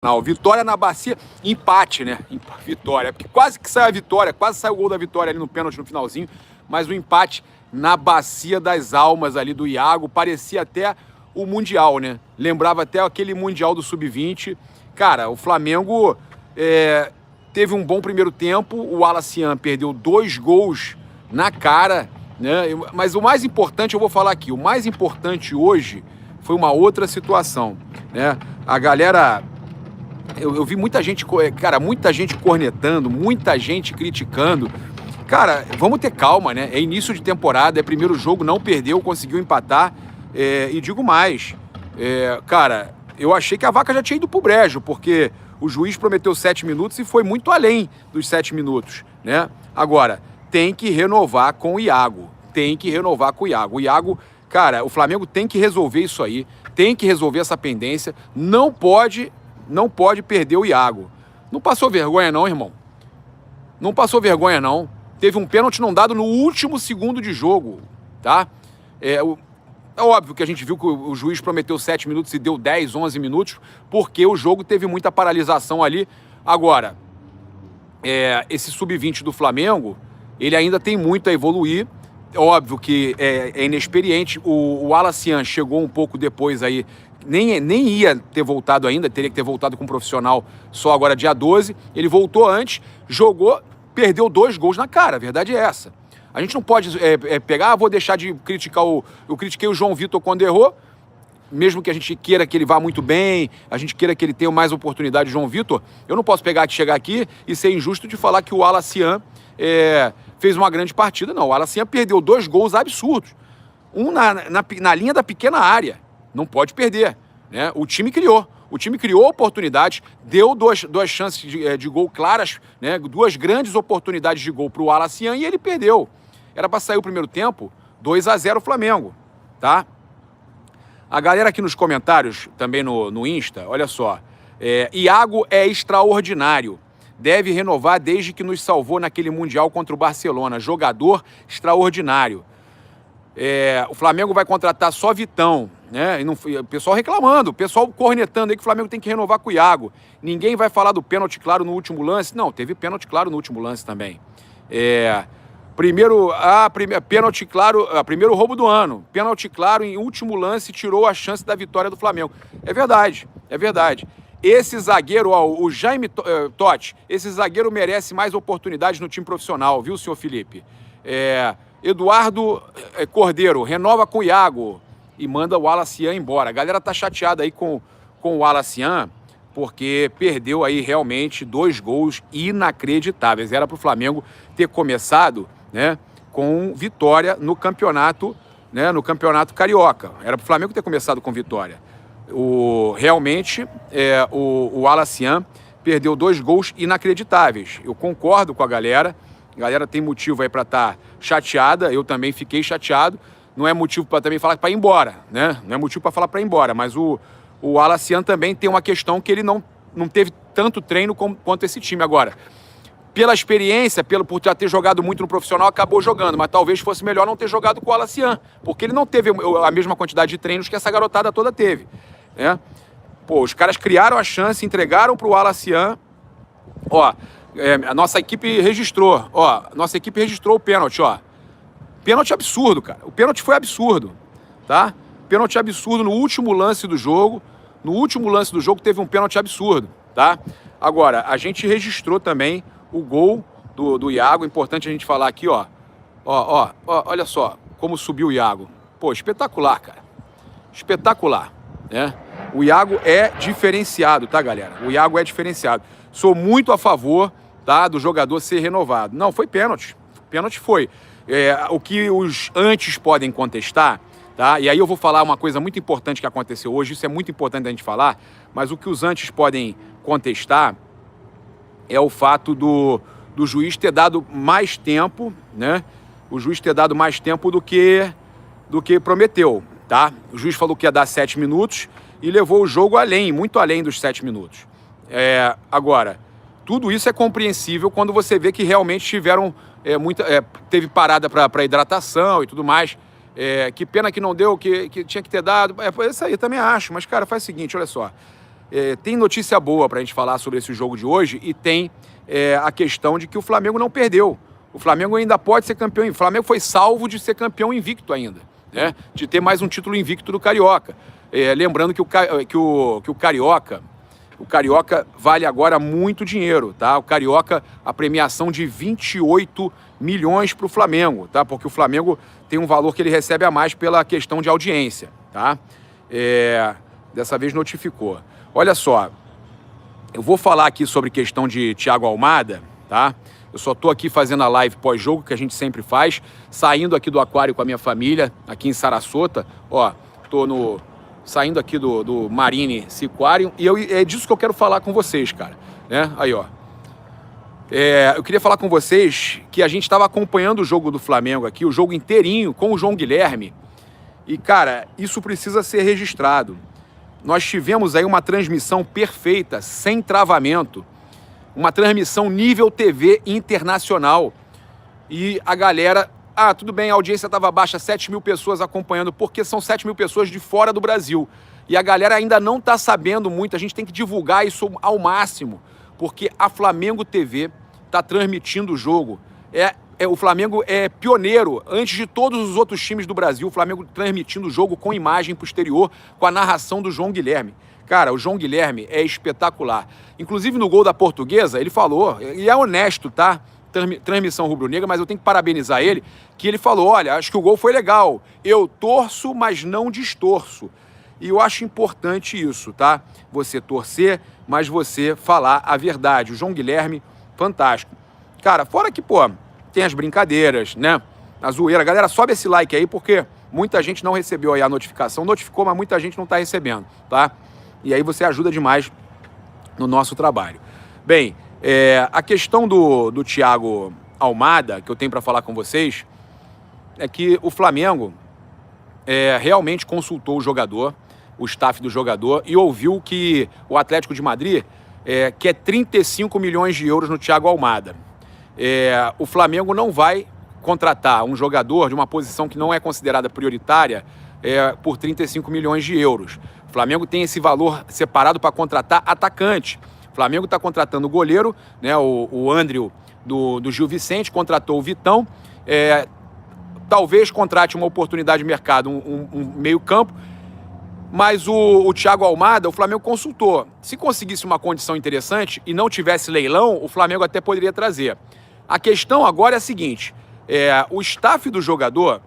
Não, vitória na bacia, empate, né? Vitória, porque quase que saiu a vitória, quase saiu o gol da vitória ali no pênalti no finalzinho, mas o empate na bacia das almas ali do Iago, parecia até o Mundial, né? Lembrava até aquele Mundial do Sub-20. Cara, o Flamengo teve um bom primeiro tempo, o Alacian perdeu 2 gols na cara, né? Mas o mais importante, eu vou falar aqui, o mais importante hoje foi uma outra situação, né? A galera... Eu vi muita gente, cara, muita gente cornetando, muita gente criticando. Cara, vamos ter calma, né? É início de temporada, é primeiro jogo, não perdeu, conseguiu empatar. E digo mais, cara, eu achei que a vaca já tinha ido pro brejo, porque o juiz prometeu 7 minutos e foi muito além dos 7 minutos, né? Agora, tem que renovar com o Iago. Tem que renovar com o Iago. O Iago, cara, o Flamengo tem que resolver isso aí, tem que resolver essa pendência, não pode perder o Iago. Não passou vergonha não, irmão. Não passou vergonha não. Teve um pênalti não dado no último segundo de jogo, tá? É óbvio que a gente viu que o juiz prometeu 7 minutos e deu 10, 11 minutos, porque o jogo teve muita paralisação ali. Agora, esse sub-20 do Flamengo, ele ainda tem muito a evoluir. Óbvio que é inexperiente. O Alacian chegou um pouco depois aí, nem ia ter voltado ainda, teria que ter voltado com um profissional só agora dia 12. Ele voltou antes, jogou, perdeu 2 gols na cara, a verdade é essa. A gente não pode pegar, vou deixar de criticar eu critiquei o João Vitor quando errou, mesmo que a gente queira que ele vá muito bem, a gente queira que ele tenha mais oportunidade, João Vitor, eu não posso chegar aqui e ser injusto de falar que o Alacian fez uma grande partida. Não, o Alacian perdeu 2 gols absurdos. Um na linha da pequena área. Não pode perder, né? O time criou oportunidades, deu duas chances de gol claras, né? 2 grandes oportunidades de gol para o Alacian e ele perdeu. Era para sair o primeiro tempo, 2-0 Flamengo, tá? A galera aqui nos comentários, também no Insta, olha só. Iago é extraordinário. Deve renovar desde que nos salvou naquele Mundial contra o Barcelona. Jogador extraordinário. O Flamengo vai contratar só Vitão, né? O pessoal reclamando, o pessoal cornetando aí que o Flamengo tem que renovar com o Iago. Ninguém vai falar do pênalti claro no último lance. Não, teve pênalti claro no último lance também. Pênalti claro, primeiro roubo do ano. Pênalti claro em último lance tirou a chance da vitória do Flamengo. É verdade, é verdade. Esse zagueiro, o Jaime Totti, esse zagueiro merece mais oportunidades no time profissional, viu, senhor Felipe? Eduardo Cordeiro, renova com o Iago e manda o Alacian embora. A galera tá chateada aí com o Alacian, porque perdeu aí realmente 2 gols inacreditáveis. Era pro Flamengo ter começado, né, com vitória no campeonato, né, no campeonato carioca. Era pro Flamengo ter começado com vitória. Realmente, o Alacian perdeu 2 gols inacreditáveis. Eu concordo com a galera. A galera tem motivo aí para estar chateada, eu também fiquei chateado. Não é motivo para também falar para ir embora, né? Não é motivo para falar para ir embora, mas o Alacian também tem uma questão que ele não teve tanto treino quanto esse time agora. Pela experiência, por já ter jogado muito no profissional, acabou jogando, mas talvez fosse melhor não ter jogado com o Alacian, porque ele não teve a mesma quantidade de treinos que essa garotada toda teve, né? Pô, os caras criaram a chance, entregaram para o Alacian, a nossa equipe registrou, o pênalti, Pênalti absurdo, cara. O pênalti foi absurdo, tá? Pênalti absurdo no último lance do jogo. No último lance do jogo teve um pênalti absurdo, tá? Agora, a gente registrou também o gol do Iago. Importante a gente falar aqui, olha só como subiu o Iago. Pô, espetacular, cara. Espetacular, né? O Iago é diferenciado, tá, galera? O Iago é diferenciado. Sou muito a favor, tá, do jogador ser renovado. Não, foi pênalti. Pênalti foi. O que os antes podem contestar, tá? E aí eu vou falar uma coisa muito importante que aconteceu hoje, isso é muito importante a gente falar, mas o que os antes podem contestar é o fato do juiz ter dado mais tempo, né? O juiz ter dado mais tempo do que prometeu, tá? O juiz falou que ia dar 7 minutos e levou o jogo muito além dos 7 minutos. Agora, tudo isso é compreensível quando você vê que realmente tiveram teve parada para hidratação e tudo mais. Que pena que não deu, que tinha que ter dado. Isso aí eu também acho. Mas, cara, faz o seguinte, olha só. tem notícia boa para a gente falar sobre esse jogo de hoje e tem a questão de que o Flamengo não perdeu. O Flamengo ainda pode ser campeão. O Flamengo foi salvo de ser campeão invicto ainda, né? De ter mais um título invicto do Carioca. Lembrando que o Carioca vale agora muito dinheiro, tá? O Carioca, a premiação de 28 milhões para o Flamengo, tá? Porque o Flamengo tem um valor que ele recebe a mais pela questão de audiência, tá? Dessa vez notificou. Olha só, eu vou falar aqui sobre questão de Thiago Almada, tá? Eu só tô aqui fazendo a live pós-jogo, que a gente sempre faz, saindo aqui do aquário com a minha família, aqui em Sarasota, ó, saindo aqui do Marine Seaquarium, e é disso que eu quero falar com vocês, cara, né? Aí, ó. Eu queria falar com vocês que a gente estava acompanhando o jogo do Flamengo aqui, o jogo inteirinho, com o João Guilherme, e, cara, isso precisa ser registrado. Nós tivemos aí uma transmissão perfeita, sem travamento, uma transmissão nível TV internacional, e a galera... tudo bem, a audiência estava baixa, 7 mil pessoas acompanhando, porque são 7 mil pessoas de fora do Brasil. E a galera ainda não está sabendo muito, a gente tem que divulgar isso ao máximo, porque a Flamengo TV está transmitindo o jogo. O Flamengo é pioneiro, antes de todos os outros times do Brasil, o Flamengo transmitindo o jogo com imagem para o exterior, com a narração do João Guilherme. Cara, o João Guilherme é espetacular. Inclusive no gol da Portuguesa, ele falou, e é honesto, tá? Transmissão rubro-negra, mas eu tenho que parabenizar ele, que ele falou, olha, acho que o gol foi legal, eu torço, mas não distorço. E eu acho importante isso, tá? Você torcer, mas você falar a verdade. O João Guilherme, fantástico. Cara, fora que, pô, tem as brincadeiras, né? A zoeira. Galera, sobe esse like aí, porque muita gente não recebeu aí a notificação. Notificou, mas muita gente não tá recebendo, tá? E aí você ajuda demais no nosso trabalho. Bem, a questão do Thiago Almada, que eu tenho para falar com vocês, é que o Flamengo realmente consultou o jogador, o staff do jogador, e ouviu que o Atlético de Madrid quer 35 milhões de euros no Thiago Almada. O Flamengo não vai contratar um jogador de uma posição que não é considerada prioritária por 35 milhões de euros. O Flamengo tem esse valor separado para contratar atacante. O Flamengo está contratando o goleiro, né, o Andrew do Gil Vicente, contratou o Vitão, talvez contrate uma oportunidade de mercado, um meio campo, mas o Thiago Almada, o Flamengo consultou. Se conseguisse uma condição interessante e não tivesse leilão, o Flamengo até poderia trazer. A questão agora é a seguinte, o staff do jogador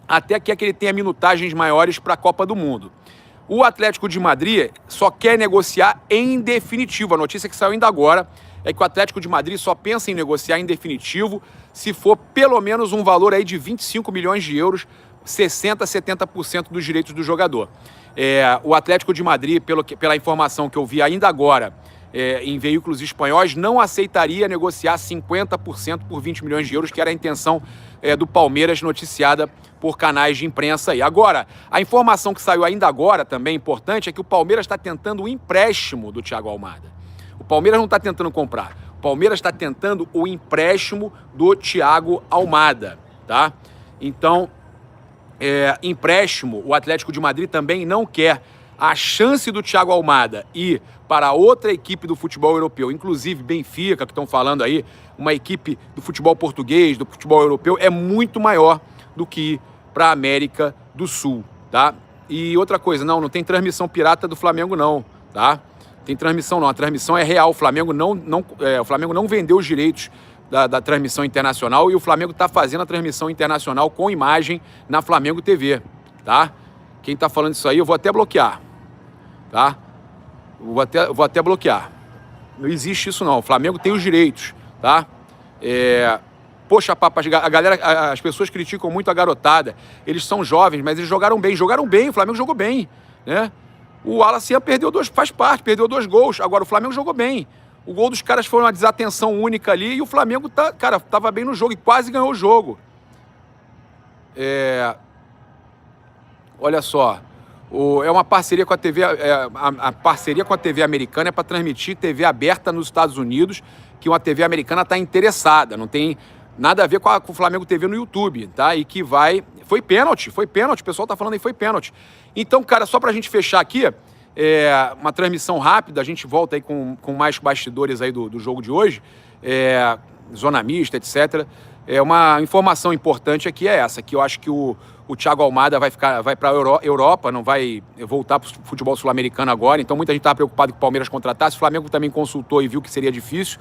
até quer que ele tenha minutagens maiores para a Copa do Mundo. O Atlético de Madrid só quer negociar em definitivo. A notícia que saiu ainda agora é que o Atlético de Madrid só pensa em negociar em definitivo se for pelo menos um valor aí de 25 milhões de euros, 60%, 70% dos direitos do jogador. O Atlético de Madrid, pela informação que eu vi ainda agora em veículos espanhóis, não aceitaria negociar 50% por 20 milhões de euros, que era a intenção do Palmeiras, noticiada por canais de imprensa aí. Agora, a informação que saiu ainda agora, também importante, é que o Palmeiras está tentando o empréstimo do Thiago Almada. O Palmeiras não está tentando comprar. O Palmeiras está tentando o empréstimo do Thiago Almada, tá? Então, empréstimo, o Atlético de Madrid também não quer. A chance do Thiago Almada ir para outra equipe do futebol europeu, inclusive Benfica, que estão falando aí, uma equipe do futebol português, do futebol europeu, é muito maior do que ir para a América do Sul, tá? E outra coisa, não tem transmissão pirata do Flamengo não, tá? Tem transmissão não, a transmissão é real, o Flamengo não vendeu os direitos da transmissão internacional, e o Flamengo está fazendo a transmissão internacional com imagem na Flamengo TV, tá? Quem está falando isso aí, eu vou até bloquear, tá? Vou até bloquear. Não existe isso não, o Flamengo tem os direitos, tá? Poxa, papas, a galera, as pessoas criticam muito a garotada, eles são jovens, mas eles jogaram bem, o Flamengo jogou bem, né? O Wallace perdeu perdeu 2 gols, agora o Flamengo jogou bem. O gol dos caras foi uma desatenção única ali e o Flamengo tava bem no jogo e quase ganhou o jogo. Olha só, é uma parceria com a TV, a parceria com a TV americana é para transmitir TV aberta nos Estados Unidos, que uma TV americana está interessada, não tem nada a ver com o Flamengo TV no YouTube, tá? E que foi pênalti, o pessoal tá falando aí, foi pênalti. Então, cara, só pra gente fechar aqui, uma transmissão rápida, a gente volta aí com mais bastidores aí do jogo de hoje, zona mista, etc. Uma informação importante aqui é essa, que eu acho que o Thiago Almada vai para a Europa, não vai voltar para o futebol sul-americano agora, então muita gente estava preocupada que o Palmeiras contratasse, o Flamengo também consultou e viu que seria difícil.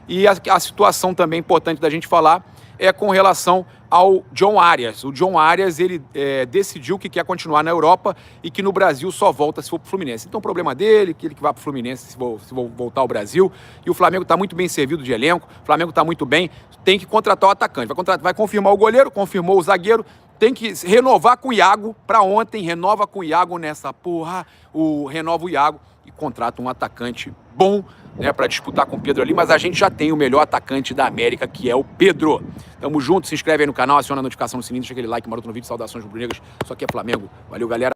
E a situação também importante da gente falar é com relação ao John Arias. O John Arias, ele decidiu que quer continuar na Europa e que no Brasil só volta se for para o Fluminense. Então o problema dele, que ele que vai para o Fluminense se voltar ao Brasil. E o Flamengo está muito bem servido de elenco, o Flamengo está muito bem, tem que contratar o atacante. Vai confirmar o goleiro, confirmou o zagueiro, tem que renovar com o Iago para ontem, renova com o Iago nessa porra, renova o Iago e contrata um atacante bom, né, para disputar com o Pedro ali, mas a gente já tem o melhor atacante da América, que é o Pedro. Tamo junto, se inscreve aí no canal, aciona a notificação no sininho, deixa aquele like maroto no vídeo, saudações rubro-negras, isso aqui é Flamengo. Valeu, galera.